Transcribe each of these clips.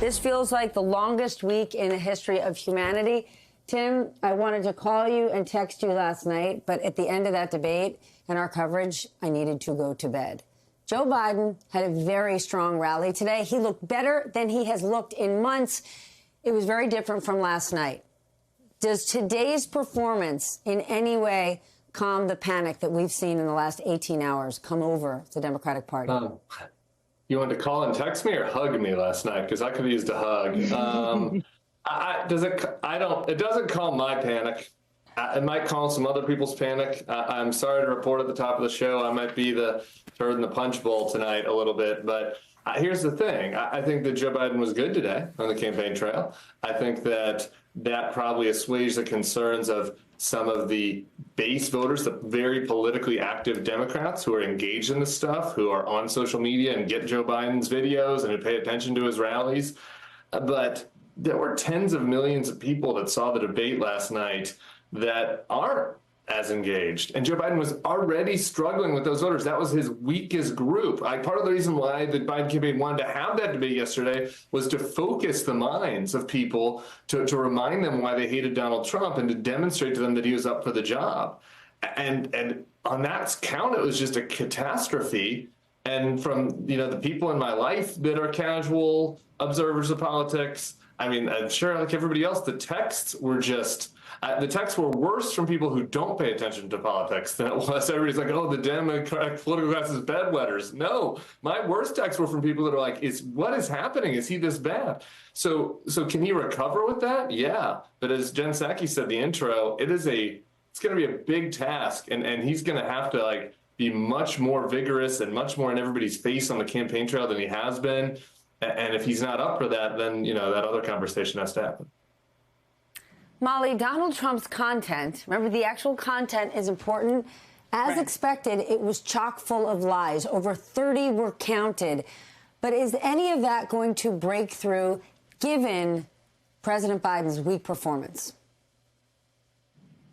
This feels like the longest week in the history of humanity. Tim, I wanted to call you and text you last night, but at the end of that debate and our coverage, I needed to go to bed. Joe Biden had a very strong rally today. He looked better than he has looked in months. It was very different from last night. Does today's performance in any way calm the panic that we've seen in the last 18 hours come over the Democratic Party? You wanted to call and text me or hug me last night? Because I could have used a hug. It doesn't calm my panic. It might calm some other people's panic. I'm sorry to report at the top of the show, I might be the turd in the punch bowl tonight a little bit. But here's the thing. I think that Joe Biden was good today on the campaign trail. I think that probably assuaged the concerns of some of the base voters, the very politically active Democrats who are engaged in this stuff, who are on social media and get Joe Biden's videos and who pay attention to his rallies. But there were tens of millions of people that saw the debate last night that aren't as engaged. And Joe Biden was already struggling with those voters. That was his weakest group. Part of the reason why the Biden campaign wanted to have that debate yesterday was to focus the minds of people, to remind them why they hated Donald Trump and to demonstrate to them that he was up for the job. And on that count, it was just a catastrophe. And from, the people in my life that are casual observers of politics, I mean, I'm sure like everybody else, the texts were worse from people who don't pay attention to politics than it was. Everybody's like, oh, the Democratic political class is bedwetters. No, my worst texts were from people that are like, what is happening? Is he this bad? So can he recover with that? Yeah. But as Jen Psaki said in the intro, it's going to be a big task. And he's going to have to be much more vigorous and much more in everybody's face on the campaign trail than he has been. And if he's not up for that, then, that other conversation has to happen. Molly, Donald Trump's content, remember the actual content is important. As expected, it was chock full of lies. Over 30 were counted. But is any of that going to break through given President Biden's weak performance?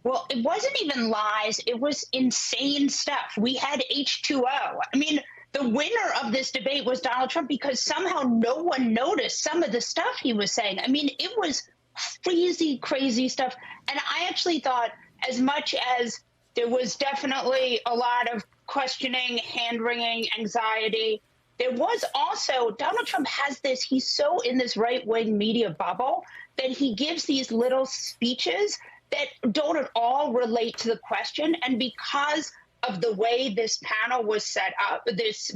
Well, it wasn't even lies. It was insane stuff. We had H2O. I mean, the winner of this debate was Donald Trump because somehow no one noticed some of the stuff he was saying. I mean, it was crazy stuff. And I actually thought, as much as there was definitely a lot of questioning, hand-wringing, anxiety, there was also, Donald Trump has this, he's so in this right-wing media bubble that he gives these little speeches that don't at all relate to the question. And because of the way this panel was set up, this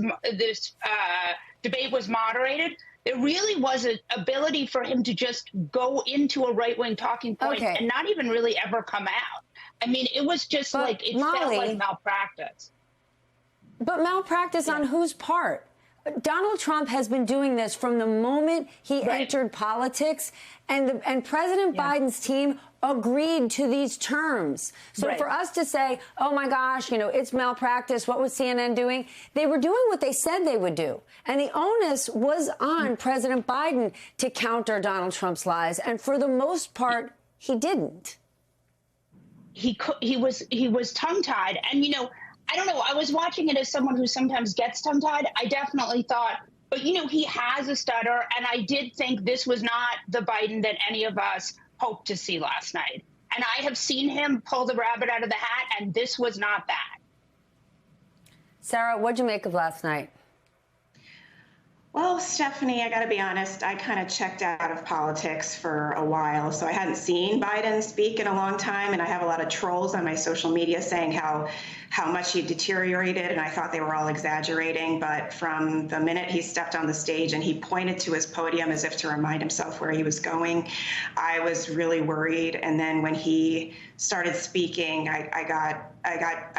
debate was moderated, there really was an ability for him to just go into a right-wing talking point and not even really ever come out. I mean, it was just felt like malpractice. But malpractice on whose part? Donald Trump has been doing this from the moment he entered politics, and President Biden's team agreed to these terms. So for us to say, oh my gosh, it's malpractice, what was CNN doing? They were doing what they said they would do. And the onus was on President Biden to counter Donald Trump's lies. And for the most part, he didn't. He was tongue-tied. And, I don't know. I was watching it as someone who sometimes gets tongue-tied. I definitely thought, but, he has a stutter. And I did think this was not the Biden that any of us hoped to see last night. And I have seen him pull the rabbit out of the hat, and this was not that. Sarah, what'd you make of last night? Well, Stephanie, I got to be honest, I kind of checked out of politics for a while. So I hadn't seen Biden speak in a long time. And I have a lot of trolls on my social media saying how much he deteriorated. And I thought they were all exaggerating. But from the minute he stepped on the stage and he pointed to his podium as if to remind himself where he was going, I was really worried. And then when he started speaking, I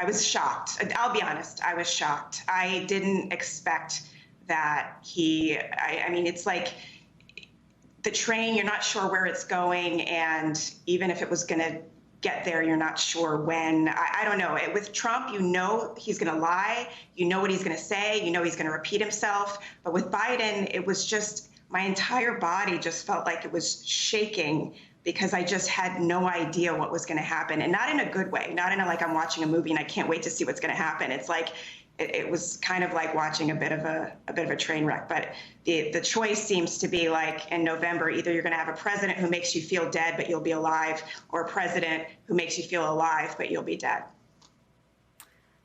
was shocked. I'll be honest, I was shocked. I didn't expect that I mean, it's like the train, you're not sure where it's going. And even if it was going to get there, you're not sure when. I don't know. With Trump, he's going to lie. What he's going to say. He's going to repeat himself. But with Biden, it was just my entire body just felt like it was shaking because I just had no idea what was going to happen. And not in a good way, not in a like I'm watching a movie and I can't wait to see what's going to happen. It's like it was kind of like watching a bit of a train wreck. But the choice seems to be like in November, either you're going to have a president who makes you feel dead, but you'll be alive, or a president who makes you feel alive, but you'll be dead.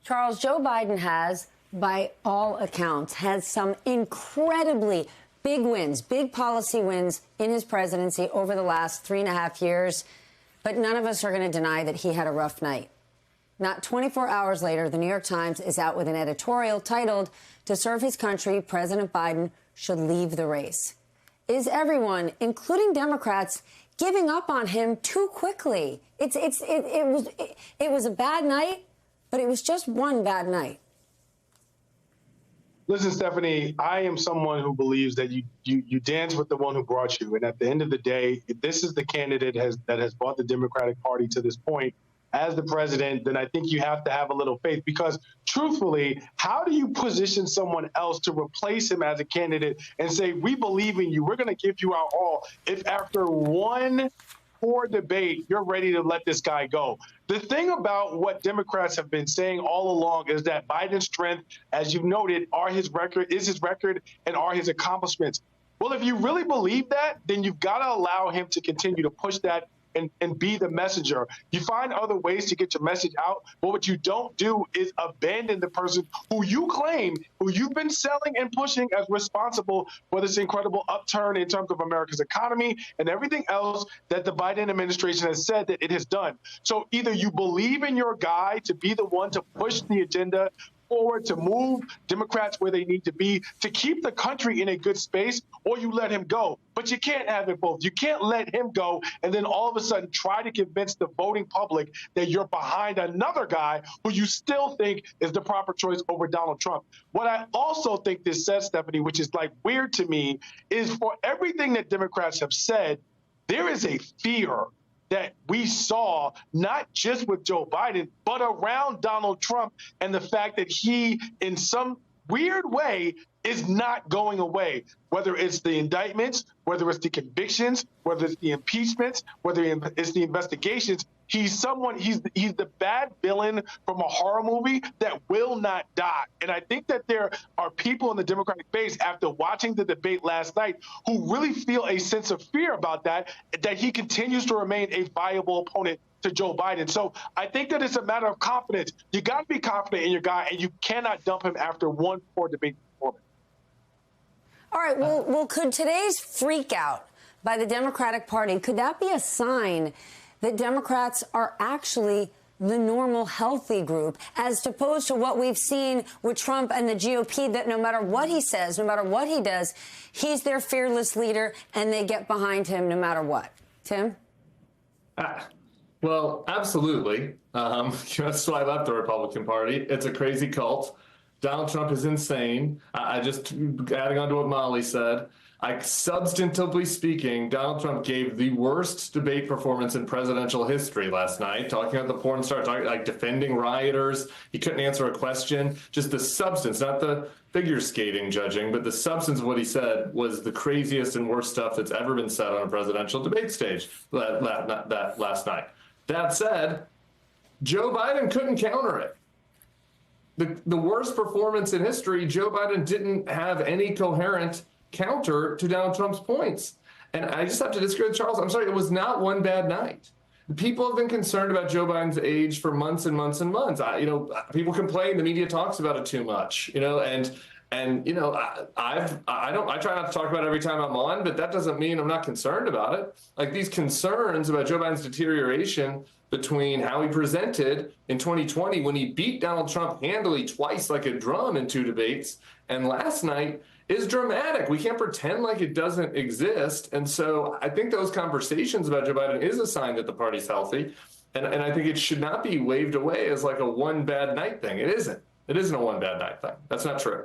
Charles, Joe Biden has, by all accounts, had some incredibly big wins, big policy wins in his presidency over the last 3.5 years. But none of us are going to deny that he had a rough night. Not 24 hours later, the New York Times is out with an editorial titled, "To serve his country, President Biden should leave the race." Is everyone, including Democrats, giving up on him too quickly? It was a bad night, but it was just one bad night. Listen, Stephanie, I am someone who believes that you dance with the one who brought you. And at the end of the day, if this is the candidate that has brought the Democratic Party to this point as the president, then I think you have to have a little faith, because truthfully, how do you position someone else to replace him as a candidate and say, we believe in you, we're going to give you our all, if after one poor debate, you're ready to let this guy go? The thing about what Democrats have been saying all along is that Biden's strength, as you've noted, is his record and are his accomplishments. Well, if you really believe that, then you've got to allow him to continue to push that and be the messenger. You find other ways to get your message out, but what you don't do is abandon the person who you claim, who you've been selling and pushing as responsible for this incredible upturn in terms of America's economy and everything else that the Biden administration has said that it has done. So either you believe in your guy to be the one to push the agenda forward, to move Democrats where they need to be, to keep the country in a good space, or you let him go. But you can't have it both. You can't let him go and then all of a sudden try to convince the voting public that you're behind another guy who you still think is the proper choice over Donald Trump. What I also think this says, Stephanie, which is like weird to me, is for everything that Democrats have said, there is a fear that we saw not just with Joe Biden, but around Donald Trump, and the fact that he, in some weird way, is not going away, whether it's the indictments, whether it's the convictions, whether it's the impeachments, whether it's the investigations. He's the bad villain from a horror movie that will not die. And I think that there are people in the Democratic base, after watching the debate last night, who really feel a sense of fear about that he continues to remain a viable opponent to Joe Biden. So I think that it's a matter of confidence. You got to be confident in your guy, and you cannot dump him after one poor debate performance. All right, well, could today's freak out by the Democratic Party, could that be a sign that Democrats are actually the normal, healthy group, as opposed to what we've seen with Trump and the GOP, that no matter what he says, no matter what he does, he's their fearless leader and they get behind him no matter what? Tim? Well, absolutely. That's why I left the Republican Party. It's a crazy cult. Donald Trump is insane. I just adding on to what Molly said, substantively speaking, Donald Trump gave the worst debate performance in presidential history last night, talking about the porn star, defending rioters. He couldn't answer a question. Just the substance, not the figure skating judging, but the substance of what he said was the craziest and worst stuff that's ever been said on a presidential debate stage that last night. That said, Joe Biden couldn't counter it. The worst performance in history, Joe Biden didn't have any coherent counter to Donald Trump's points. And I just have to disagree with Charles. I'm sorry, it was not one bad night. People have been concerned about Joe Biden's age for months and months and months. People complain, the media talks about it too much, I try not to talk about it every time I'm on, but that doesn't mean I'm not concerned about it. Like, these concerns about Joe Biden's deterioration between how he presented in 2020 when he beat Donald Trump handily twice like a drum in 2 debates, and last night is dramatic. We can't pretend like it doesn't exist. And so I think those conversations about Joe Biden is a sign that the party's healthy. And I think it should not be waved away as like a one bad night thing. It isn't. It isn't a one bad night thing. That's not true.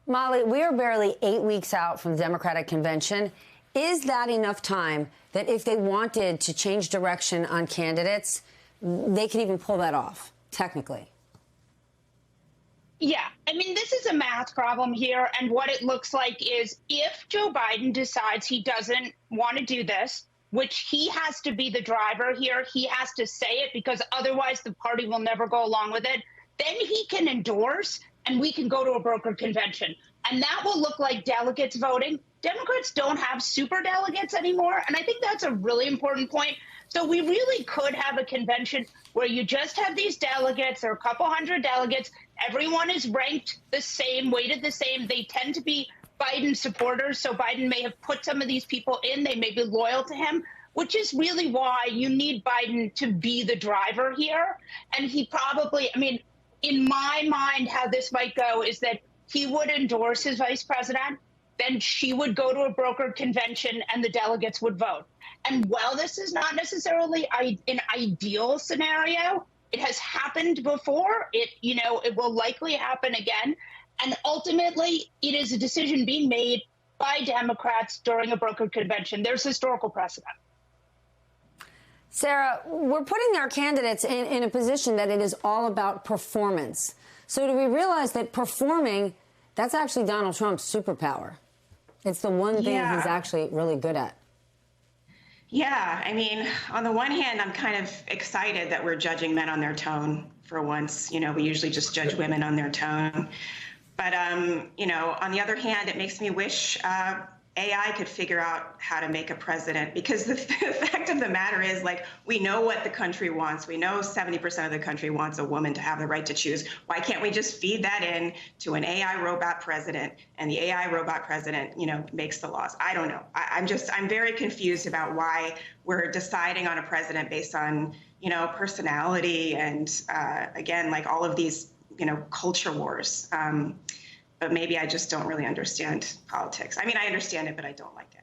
Molly, we are barely 8 weeks out from the Democratic convention. Is that enough time that if they wanted to change direction on candidates, they could even pull that off, technically? Yeah, I mean, this is a math problem here. And what it looks like is if Joe Biden decides he doesn't want to do this, which he has to be the driver here, he has to say it because otherwise the party will never go along with it. then he can endorse and we can go to a brokered convention. And that will look like delegates voting. Democrats don't have super delegates anymore. And I think that's a really important point. So we really could have a convention where you just have these delegates, or a couple hundred delegates. Everyone is ranked the same, weighted the same. They tend to be Biden supporters. So Biden may have put some of these people in. They may be loyal to him, which is really why you need Biden to be the driver here. And he probably, I mean, in my mind, how this might go is that he would endorse his vice president, then she would go to a brokered convention and the delegates would vote. And while this is not necessarily an ideal scenario, it has happened before. It will likely happen again. And ultimately, it is a decision being made by Democrats during a brokered convention. There's historical precedent. Sarah, we're putting our candidates in a position that it is all about performance. So do we realize that performing, that's actually Donald Trump's superpower? It's the one thing he's actually really good at. Yeah, I mean, on the one hand, I'm kind of excited that we're judging men on their tone for once. We usually just judge women on their tone. But, on the other hand, it makes me wish AI could figure out how to make a president, because the fact of the matter is, we know what the country wants. We know 70% of the country wants a woman to have the right to choose. Why can't we just feed that in to an AI robot president, and the AI robot president, makes the laws? I don't know. I'm very confused about why we're deciding on a president based on, personality and, again, all of these, culture wars. But maybe I just don't really understand politics. I mean, I understand it, but I don't like it.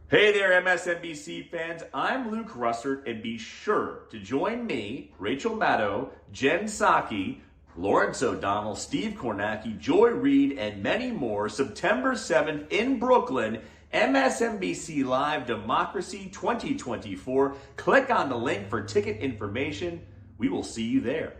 Hey there, MSNBC fans. I'm Luke Russert, and be sure to join me, Rachel Maddow, Jen Psaki, Lawrence O'Donnell, Steve Kornacki, Joy Reid, and many more September 7th in Brooklyn, MSNBC Live Democracy 2024. Click on the link for ticket information. We will see you there.